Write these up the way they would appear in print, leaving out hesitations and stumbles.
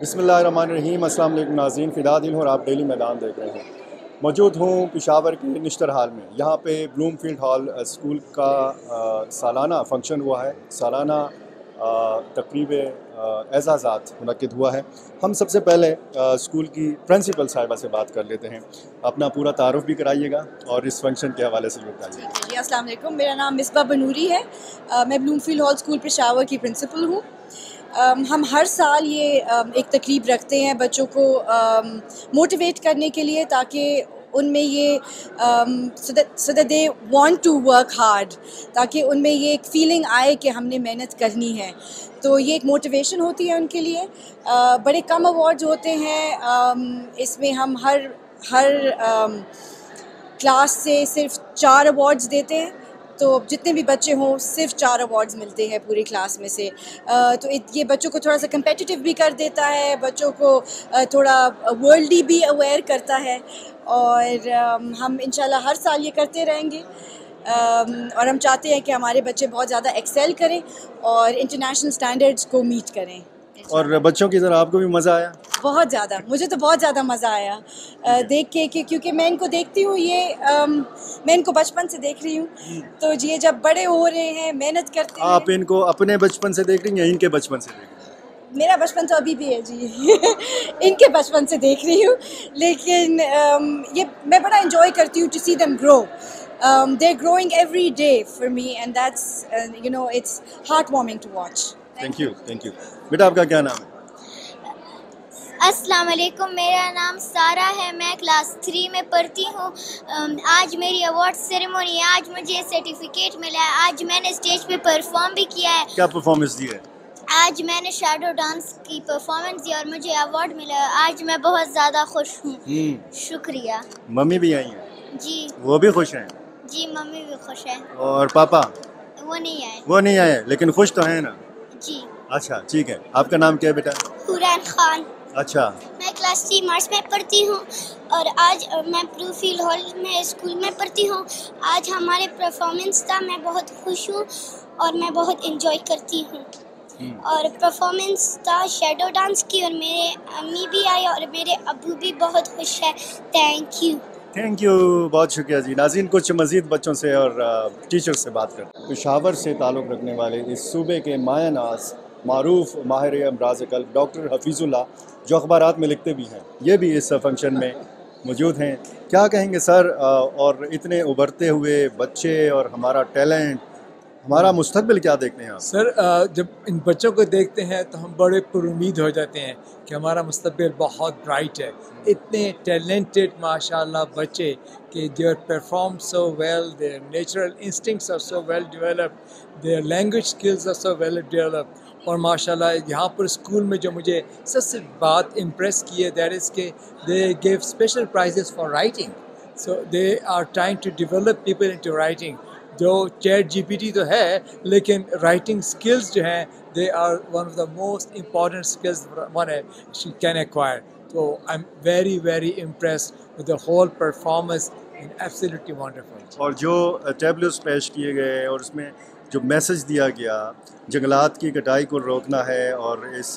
बिस्मिल्लाहिर्रहमानिर्रहीम। अस्सलाम वालेकुम नाज़रीन, फ़िदा दिल और आप डेली मैदान देख रहे हैं। मौजूद हूँ पेशावर के निश्तर हाल में। यहाँ पे ब्लूमफील्ड हॉल स्कूल का सालाना फंक्शन हुआ है, सालाना तकरीब एज़ाज़ात मुनक्किद हुआ है। हम सबसे पहले स्कूल की प्रिंसिपल साहिबा से बात कर लेते हैं। अपना पूरा तारुफ भी कराइएगा और इस फंक्शन के हवाले से भी बताइए। जी, अस्सलाम वालेकुम। मेरा नाम मिसबा बनूरी है। मैं ब्लूमफील्ड हॉल स्कूल पेशावर की प्रिंसिपल हूँ। हम हर साल ये एक तकरीब रखते हैं बच्चों को मोटिवेट करने के लिए, ताकि उनमें ये so that they want to work hard, ताकि उनमें ये एक फीलिंग आए कि हमने मेहनत करनी है। तो ये एक मोटिवेशन होती है उनके लिए। बड़े कम अवार्ड्स होते हैं। इसमें हम हर क्लास से सिर्फ 4 अवार्ड्स देते हैं, तो जितने भी बच्चे हों सिर्फ 4 अवार्ड्स मिलते हैं पूरी क्लास में से। तो ये बच्चों को थोड़ा सा कम्पेटिटिव भी कर देता है, बच्चों को थोड़ा वर्ल्डली भी अवेयर करता है। और हम इंशाल्लाह हर साल ये करते रहेंगे। और हम चाहते हैं कि हमारे बच्चे बहुत ज़्यादा एक्सेल करें और इंटरनेशनल स्टैंडर्ड्स को मीट करें। और बच्चों की तरह आपको भी मज़ा आया? बहुत ज़्यादा, मुझे तो बहुत ज़्यादा मज़ा आया देख के, क्योंकि मैं इनको देखती हूँ, मैं इनको बचपन से देख रही हूँ। तो ये जब बड़े हो रहे हैं, मेहनत करते हैं। आप इनको अपने बचपन से देख रही हैं या इनके बचपन से देख रही हैं? मेरा बचपन तो अभी भी है जी। इनके बचपन से देख रही हूँ, लेकिन ये मैं बड़ा इंजॉय करती हूँ to see them grow. They're growing every day for me, and that's it's heartwarming to watch. Thank you, thank you. बेटा आपका क्या नाम है? अस्सलाम वालेकुम, मेरा नाम सारा है। मैं क्लास 3 में पढ़ती हूँ। आज मेरी अवार्ड सेरेमनी है। आज मुझे सर्टिफिकेट मिला है। आज मैंने स्टेज पे परफॉर्म भी किया है। क्या परफॉर्मेंस दी है? आज मैंने शैडो डांस की परफॉर्मेंस दी और मुझे अवार्ड मिला है। आज मैं बहुत ज़्यादा खुश हूँ। शुक्रिया। मम्मी भी आई हैं? जी, वो भी खुश हैं? जी मम्मी भी खुश है। और पापा? वो नहीं आए। वो नहीं आए, लेकिन खुश तो हैं ना? जी। अच्छा, ठीक है। आपका नाम क्या है बेटा? हुरैन खान। अच्छा। मैं क्लास 3 आर्ट्स में पढ़ती हूँ और आज मैं ब्लूमफील्ड हॉल में स्कूल में पढ़ती हूँ। आज हमारे परफॉर्मेंस था, मैं बहुत खुश हूँ और मैं बहुत इंजॉय करती हूँ। और परफॉर्मेंस था शैडो डांस की, और मेरे अम्मी भी आई और मेरे अब्बू भी बहुत खुश है। Thank you. थैंक यू, बहुत शुक्रिया जी। नाज़रीन, कुछ मज़ीद बच्चों से और टीचर्स से बात करते हैं। पेशावर से ताल्लुक़ रखने वाले इस सूबे के माया नाज मारूफ माहिर अमराज़ क़ल्ब डॉक्टर हफीज़ुल्लाह, जो अखबारात में लिखते भी हैं, ये भी इस फंक्शन में मौजूद हैं। क्या कहेंगे सर? और इतने उभरते हुए बच्चे और हमारा टैलेंट, हमारा मुस्तकबिल क्या देखते हैं आप? सर, जब इन बच्चों को देखते हैं तो हम बड़े पुरुमीद हो जाते हैं कि हमारा मुस्तकबिल बहुत ब्राइट है। इतने टैलेंटेड माशाल्लाह बच्चे कि their perform so well, their natural instincts are so well developed, their language skills are so well developed. और माशाल्लाह यहाँ पर स्कूल में जो मुझे सबसे बात इम्प्रेस की है, दैट इज़ के they give special prizes for writing. So they are trying to develop people into writing. जो चैट जीपीटी तो है, लेकिन राइटिंग स्किल्स जो हैं, they are one of the most important skills one can acquire. तो I am very very impressed with the whole performance and absolutely wonderful. और जो tablets पेश किए गए और उसमें जो मैसेज दिया गया, जंगलात की कटाई को रोकना है और इस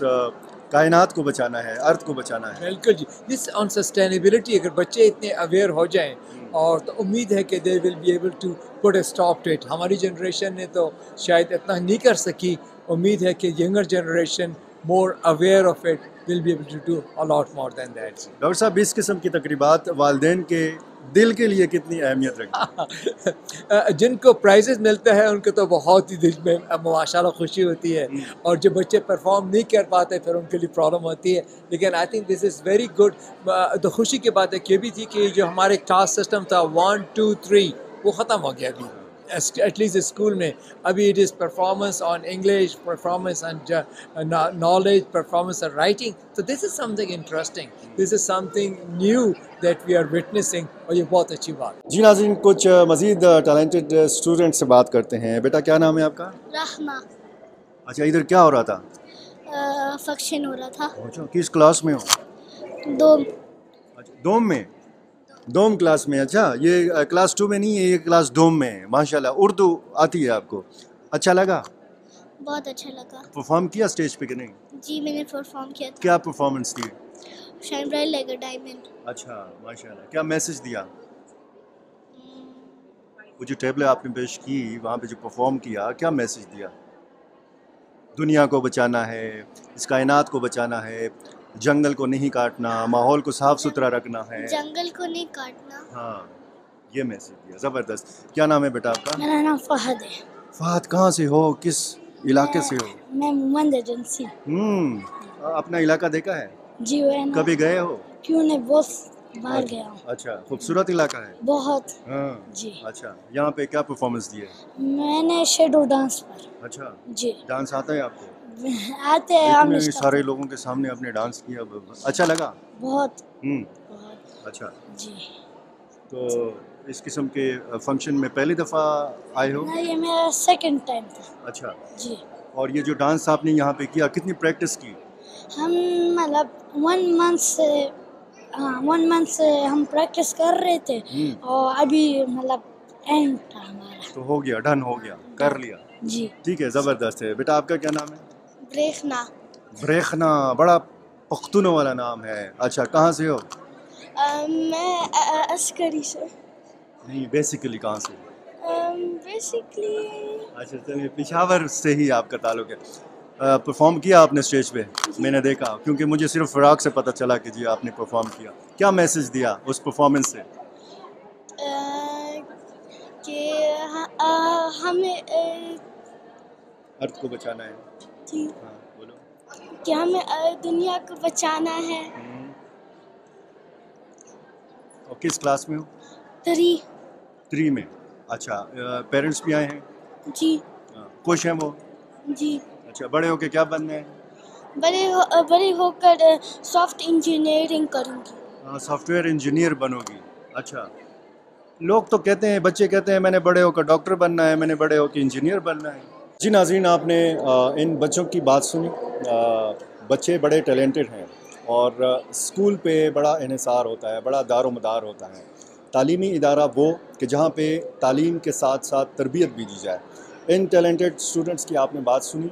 कायनात को बचाना है, अर्थ को बचाना है। बिल्कुल जी। दिस ऑन सस्टेनेबिलिटी, अगर बच्चे इतने अवेयर हो जाएं और तो उम्मीद है कि they will be able to put a stop to it. हमारी जनरेशन ने तो शायद इतना नहीं कर सकी। उम्मीद है कि younger generation more aware of it will be able to do a lot more than that. Doctor साहब, इस किस्म की तकरीबात वालिदैन के दिल के लिए कितनी अहमियत रखती है? जिनको प्राइजेस मिलता है उनको तो बहुत ही दिल में माशाल्लाह खुशी होती है, और जो बच्चे परफॉर्म नहीं कर पाते फिर उनके लिए प्रॉब्लम होती है। लेकिन I think this is very good. तो खुशी की बात है कि भी थी कि जो हमारे क्लास सिस्टम था 1 2 3 वो ख़त्म हो गया अभी, एटलीस्ट स्कूल में। अभी it is performance on English, performance on knowledge, performance on writing. तो this is something interesting, this is something new that we are witnessing, और ये बहुत अच्छी बात है। जी नाज़रीन, कुछ मज़ीद टैलेंटेड स्टूडेंट से बात करते हैं। बेटा क्या नाम है आपका? रहमा। अच्छा, इधर क्या हो रहा था? फंक्शन हो रहा था। अच्छा, किस क्लास में हो? 2। अच्छा, दोम में? दोम क्लास में। अच्छा, ये क्लास 2 में नहीं है, ये क्लास दोम में है। माशाल्लाह, उर्दू आती है आपको? अच्छा लगा? बहुत अच्छा लगा। परफॉर्म किया स्टेज पे कि नहीं? जी मैंने परफॉर्म किया था। क्या performance the? Shine bright like a diamond. अच्छा, माशाल्लाह। क्या मैसेज दिया? वो जो टेबल आपने पेश की वहाँ पे जो परफॉर्म किया, क्या मैसेज दिया? दुनिया को बचाना है, इस कायनात को बचाना है, जंगल को नहीं काटना, माहौल को साफ सुथरा रखना है। जंगल को नहीं काटना। हाँ, ये मैसेज दिया। ज़बरदस्त। क्या नाम है बेटा आपका? मेरा नाम फहद है। फहद, कहाँ से हो, किस इलाके से हो? मैं मोहम्मद एजेंसी। अपना इलाका देखा है? जी वो है ना। कभी गए हो? क्यों नहीं, बहुत बाहर गया हूँ। अच्छा, खूबसूरत इलाका है। बहुत। हाँ जी। अच्छा, यहाँ पे क्या परफॉर्मेंस दिए? मैंने शेडो डांस पर। अच्छा, जी डांस आता है आपको? आते हैं हम इतने सारे लोगों के सामने आपने डांस किया, अच्छा लगा? बहुत बहुत। अच्छा, जी। तो इस किस्म के फंक्शन में पहली दफ़ा आए हो? नहीं, ये मेरा सेकंड टाइम था। अच्छा, जी। और ये जो डांस आपने यहाँ पे किया, कितनी प्रैक्टिस की? हम मतलब 1 मंथ से हम प्रैक्टिस कर रहे थे और अभी मतलब एंड था हमारा। तो हो गया, डन हो गया, कर लिया। जी। ठीक है, ज़बरदस्त है। बेटा आपका क्या नाम है? ब्रेखना। ब्रेखना, बड़ा पख्तूनों वाला नाम है। अच्छा, कहाँ से हो? मैं अस्करी से। नहीं, बेसिकली कहाँ से? बेसिकली अच्छा, चलिए, पेशावर से ही आपका ताल्लुक है। परफॉर्म किया आपने स्टेज पे? मैंने देखा, क्योंकि मुझे सिर्फ फ़िराक से पता चला कि जी आपने परफॉर्म किया। क्या मैसेज दिया उस परफॉर्मेंस से? कि हमें अर्थ को बचाना है। जी, हाँ, बोलो। कि हमें दुनिया को बचाना है। और किस क्लास में हो? 3। में। अच्छा, पेरेंट्स भी आए हैं? जी। खुश हैं वो? जी। अच्छा, बड़े होके क्या बनना है? बड़े होकर सॉफ्ट इंजीनियरिंग करूँगी। सॉफ्टवेयर इंजीनियर बनोगी। अच्छा, लोग तो कहते हैं, बच्चे कहते हैं मैंने बड़े होकर डॉक्टर बनना है, मैंने बड़े होकर इंजीनियर बनना है। जी नाज़रीन, आपने इन बच्चों की बात सुनी। बच्चे बड़े टैलेंटेड हैं और स्कूल पे बड़ा इन्हिसार होता है, बड़ा दारोमदार होता है। तालीमी इदारा वो कि जहाँ पे तालीम के साथ साथ तरबियत भी दी जाए। इन टैलेंटेड स्टूडेंट्स की आपने बात सुनी।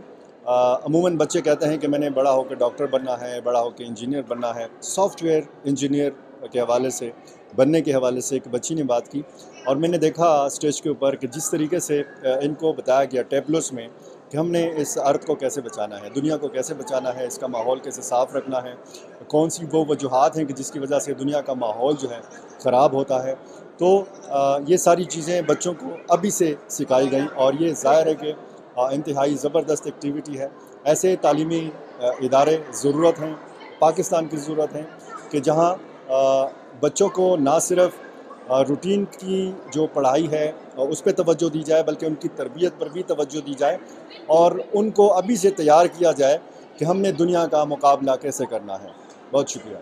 अमूमन बच्चे कहते हैं कि मैंने बड़ा होकर डॉक्टर बनना है, बड़ा होकर इंजीनियर बनना है। सॉफ्टवेयर इंजीनियर के हवाले से, बनने के हवाले से एक बच्ची ने बात की और मैंने देखा स्टेज के ऊपर कि जिस तरीके से इनको बताया गया टेबल्स में कि हमने इस अर्थ को कैसे बचाना है, दुनिया को कैसे बचाना है, इसका माहौल कैसे साफ़ रखना है, कौन सी वो वजूहात हैं कि जिसकी वजह से दुनिया का माहौल जो है ख़राब होता है। तो ये सारी चीज़ें बच्चों को अभी से सिखाई गई और ये ज़ाहिर है कि इंतहाई ज़बरदस्त एक्टिविटी है। ऐसे तालीमी इदारे ज़रूरत हैं, पाकिस्तान की ज़रूरत है कि जहाँ बच्चों को ना सिर्फ रूटीन की जो पढ़ाई है उस पर तवज्जो दी जाए, बल्कि उनकी तरबियत पर भी तवज्जो दी जाए और उनको अभी से तैयार किया जाए कि हमने दुनिया का मुकाबला कैसे करना है। बहुत शुक्रिया।